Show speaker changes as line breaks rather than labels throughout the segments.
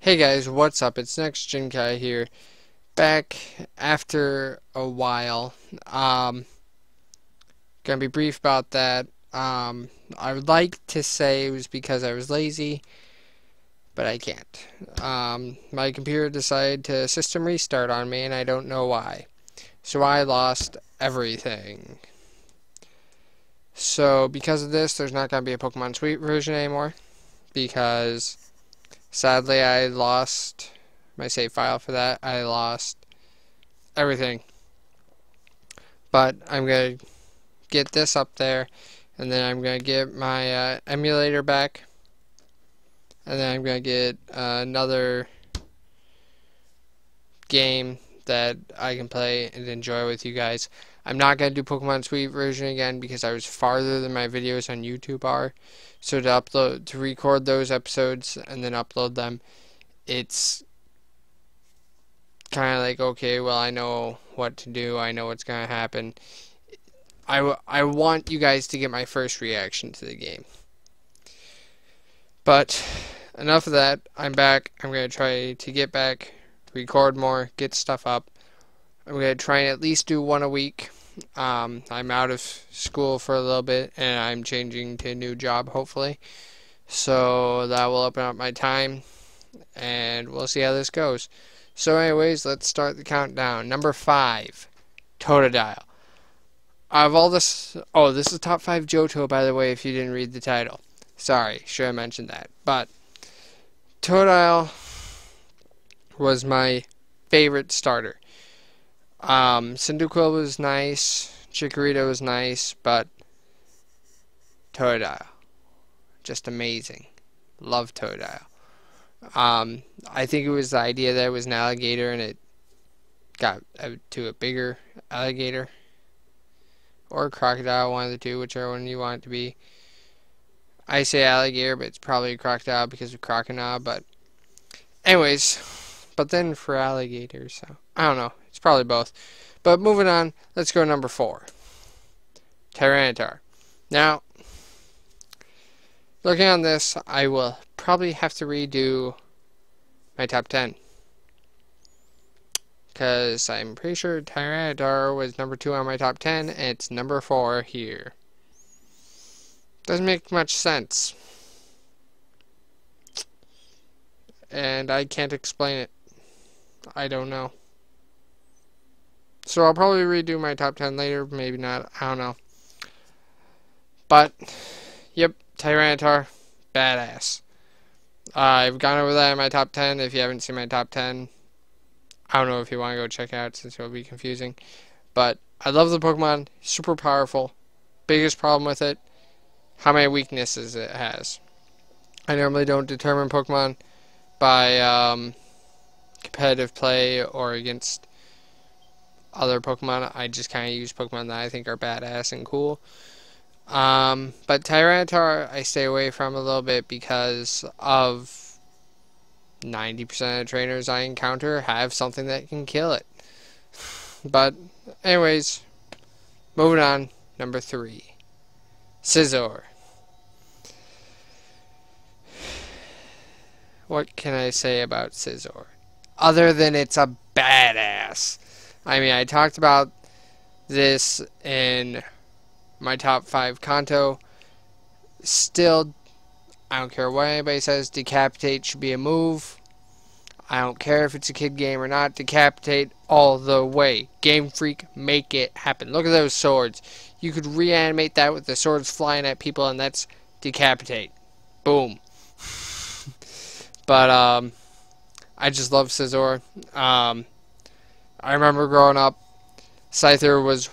Hey guys, what's up? It's Next Gen Kai here, back after a while. Gonna be brief about that. I would like to say it was because I was lazy, but I can't. My computer decided to system restart on me, and I don't know why. So I lost everything. So because of this, there's not gonna be a Pokemon Sweet version anymore, because sadly I lost my save file for that. I lost everything. But I'm going to get this up there, and then I'm going to get my emulator back, and then I'm going to get another game that I can play and enjoy with you guys. I'm not going to do Pokemon Sweet version again because I was farther than my videos on YouTube are. So to record those episodes and then upload them, it's kind of like, okay, well, I know what to do. I know what's going to happen. I want you guys to get my first reaction to the game. But enough of that. I'm back. I'm going to try to get back, record more, get stuff up. I'm going to try and at least do one a week. I'm out of school for a little bit, and I'm changing to a new job, hopefully. So that will open up my time, and we'll see how this goes. So anyways, let's start the countdown. Number 5, Totodile. Out of all this, oh, this is top 5 Johto, by the way, if you didn't read the title. Sorry, should have mentioned that. But Totodile was my favorite starter. Cyndaquil was nice, Chikorita was nice, but Totodile, just amazing. Love Totodile. I think it was the idea that it was an alligator and it got to a bigger alligator. Or crocodile, one of the two, whichever one you want it to be. I say alligator, but it's probably a crocodile because of crocodile, but anyways, but then for alligators, so I don't know, it's probably both. But moving on, let's go number 4. Tyranitar. Now, looking on this, I will probably have to redo my top 10. Because I'm pretty sure Tyranitar was number 2 on my top 10, and it's number 4 here. Doesn't make much sense. And I can't explain it. I don't know. So I'll probably redo my top 10 later, maybe not, I don't know. But, yep, Tyranitar, badass. I've gone over that in my top 10. If you haven't seen my top 10, I don't know if you want to go check it out since it'll be confusing. But I love the Pokemon. Super powerful. Biggest problem with it, how many weaknesses it has. I normally don't determine Pokemon by competitive play or against other Pokemon. I just kind of use Pokemon that I think are badass and cool. But Tyranitar I stay away from a little bit because of 90% of trainers I encounter have something that can kill it. But anyways, moving on, number 3. Scizor. What can I say about Scizor? Other than it's a badass. I mean, I talked about this in my top 5 Kanto. Still, I don't care what anybody says, Decapitate should be a move. I don't care if it's a kid game or not. Decapitate all the way. Game Freak, make it happen. Look at those swords. You could reanimate that with the swords flying at people, and that's Decapitate. Boom. But, I just love Scizor. I remember growing up, Scyther was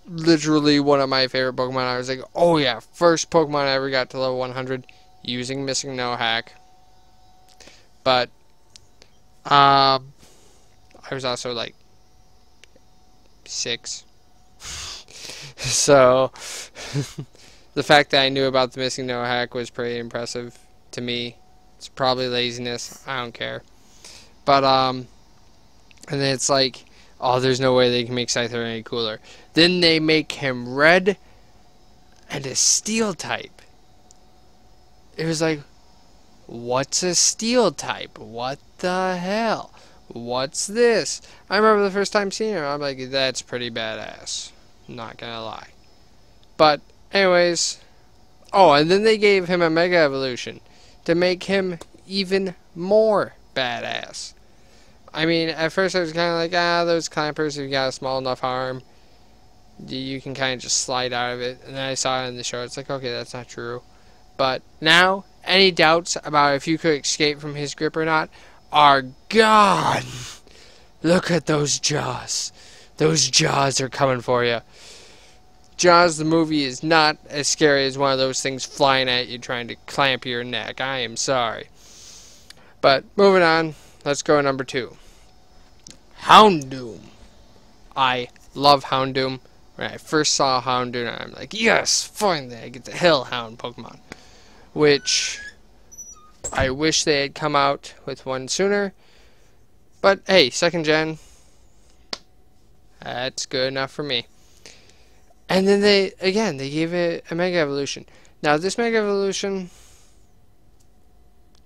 literally one of my favorite Pokemon. I was like, oh yeah, first Pokemon I ever got to level 100 using Missing No Hack. But, I was also like 6. So, the fact that I knew about the Missing No Hack was pretty impressive to me. It's probably laziness. I don't care. But, and then it's like, oh, there's no way they can make Scyther any cooler. Then they make him red and a steel type. It was like, What's a steel type? What the hell? What's this? I remember the first time seeing him, I'm like, that's pretty badass. Not gonna lie. But, anyways. Oh, and then they gave him a Mega Evolution to make him even more badass. I mean, at first I was kind of like, those clampers, if you got a small enough arm, you can kind of just slide out of it. And then I saw it in the show, it's like, okay, that's not true. But now, any doubts about if you could escape from his grip or not are gone. Look at those jaws. Those jaws are coming for you. Jaws, the movie, is not as scary as one of those things flying at you trying to clamp your neck. I am sorry. But, moving on, let's go to number 2. Houndoom. I love Houndoom. When I first saw Houndoom, I'm like, yes, finally I get the Hellhound Pokemon. Which, I wish they had come out with one sooner. But, hey, 2nd gen, that's good enough for me. And then they gave it a Mega Evolution. Now, this Mega Evolution,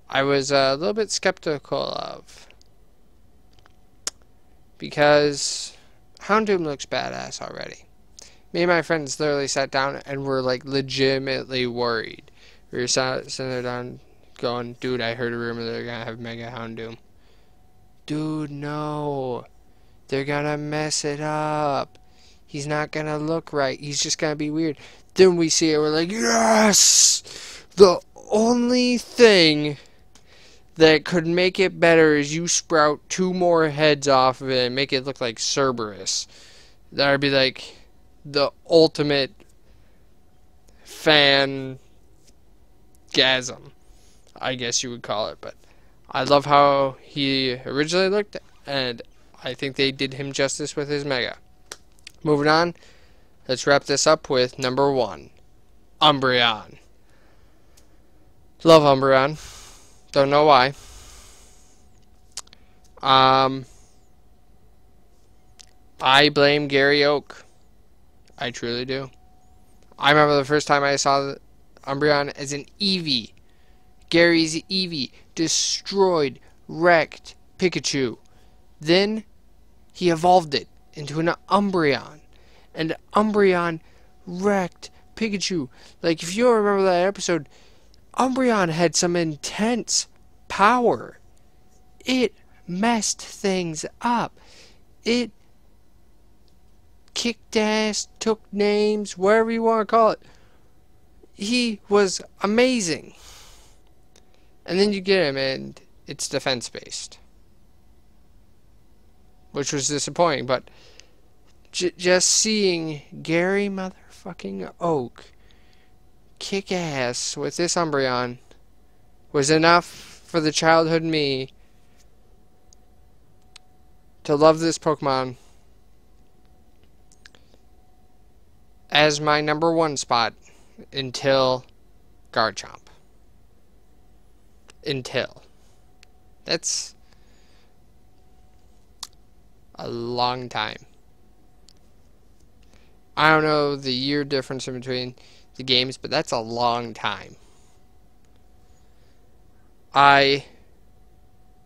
I was a little bit skeptical of. Because Houndoom looks badass already. Me and my friends literally sat down and were, like, legitimately worried. We were sitting there down going, dude, I heard a rumor they're going to have Mega Houndoom. Dude, no. They're going to mess it up. He's not going to look right. He's just going to be weird. Then we see it. We're like, yes! The only thing that could make it better is you sprout 2 more heads off of it and make it look like Cerberus. That would be like the ultimate fan-gasm, I guess you would call it. But I love how he originally looked, and I think they did him justice with his Mega. Moving on, let's wrap this up with number 1, Umbreon. Love Umbreon. Don't know why. I blame Gary Oak. I truly do. I remember the first time I saw Umbreon as an Eevee. Gary's Eevee destroyed, wrecked Pikachu. Then he evolved it into an Umbreon. And Umbreon wrecked Pikachu. Like, if you don't remember that episode, Umbreon had some intense power. It messed things up. It kicked ass, took names, whatever you want to call it. He was amazing. And then you get him and it's defense-based. Which was disappointing, but just seeing Gary motherfucking Oak kick ass with this Umbreon was enough for the childhood me to love this Pokemon as my number 1 spot until Garchomp. Until. That's a long time. I don't know the year difference in between the games, but that's a long time. I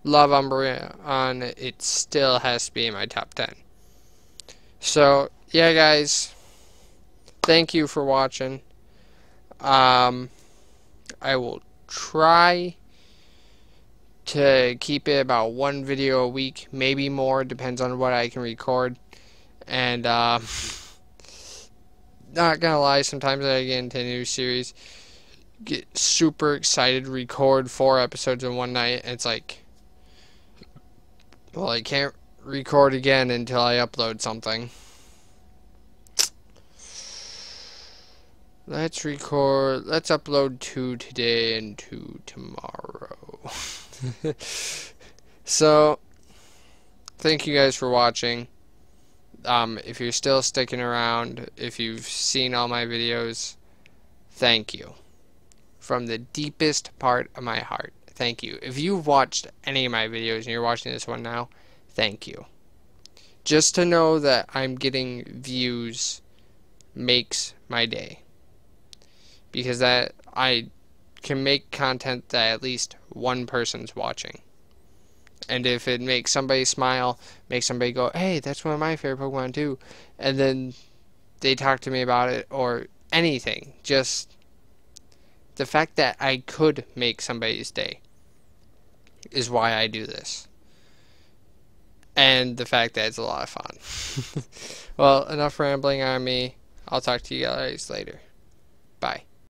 love Umbreon. It still has to be in my top 10. So, yeah, guys. Thank you for watching. I will try to keep it about 1 video a week, maybe more, depends on what I can record. And not gonna lie, sometimes I get into a new series, get super excited to record 4 episodes in one night, and it's like, well, I can't record again until I upload something. Let's upload 2 today and 2 tomorrow. So, thank you guys for watching. If you're still sticking around, if you've seen all my videos, thank you. From the deepest part of my heart, thank you. If you've watched any of my videos and you're watching this one now, thank you. Just to know that I'm getting views makes my day. Because that, I can make content that at least one person's watching. And if it makes somebody smile, makes somebody go, hey, that's one of my favorite Pokemon too, and then they talk to me about it, or anything, just the fact that I could make somebody's day is why I do this. And the fact that it's a lot of fun. Well, enough rambling on me. I'll talk to you guys later. Bye.